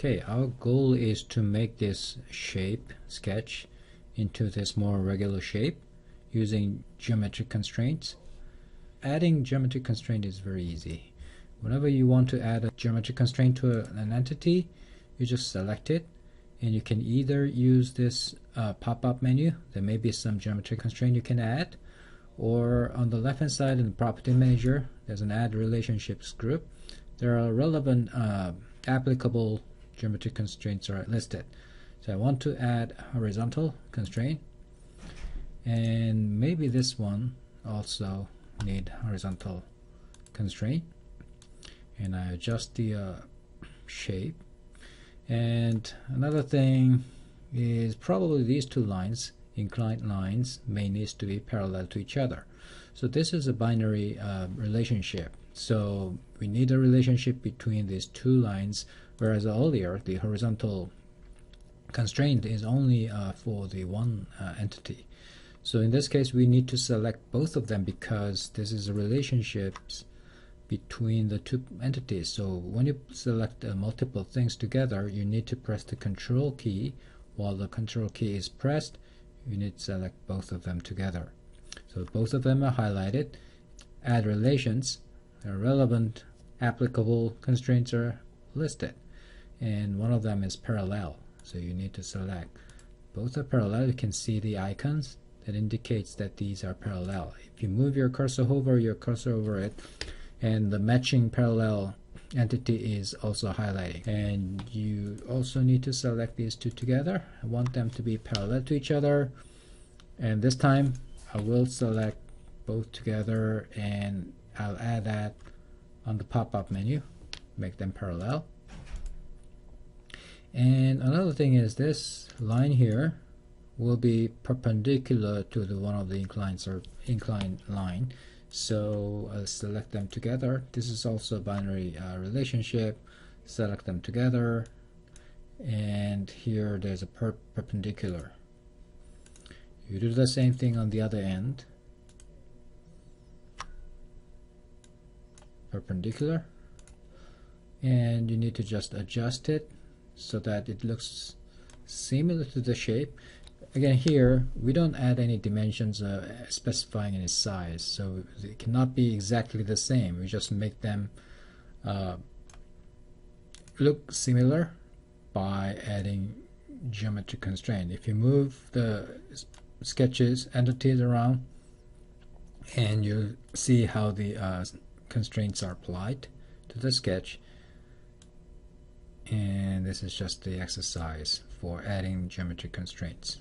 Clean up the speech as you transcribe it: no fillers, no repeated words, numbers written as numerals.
Okay, our goal is to make this shape sketch into this more regular shape using geometric constraints. Adding geometric constraint is very easy. Whenever you want to add a geometric constraint to an entity, you just select it, and you can either use this pop-up menu. There may be some geometric constraint you can add, or on the left hand side in the property manager there's an add relationships group. There are relevant applicable geometric constraints are listed. So I want to add horizontal constraint, and maybe this one also need horizontal constraint, and I adjust the shape. And another thing is probably these two lines, inclined lines, may need to be parallel to each other. So this is a binary relationship, so we need a relationship between these two lines, whereas earlier the horizontal constraint is only for the one entity. So in this case we need to select both of them because this is a relationship between the two entities. So when you select multiple things together, you need to press the control key. While the control key is pressed, you need to select both of them together. So both of them are highlighted. Add relations, relevant applicable constraints are listed, and one of them is parallel, so you need to select. Both are parallel. You can see the icons that indicates that these are parallel. If you move your cursor over it, and the matching parallel entity is also highlighting, and you also need to select these two together. I want them to be parallel to each other, and this time I will select both together, and I'll add that on the pop-up menu, make them parallel. And another thing is this line here will be perpendicular to the one of the inclined line. So I'll select them together. This is also a binary relationship. Select them together, and here there's a perpendicular. You do the same thing on the other end. Perpendicular, and you need to just adjust it so that it looks similar to the shape. Again, here we don't add any dimensions specifying any size, so it cannot be exactly the same. We just make them look similar by adding geometric constraint. If you move the sketches entities around, and you see how the constraints are applied to the sketch, and this is just the exercise for adding geometric constraints.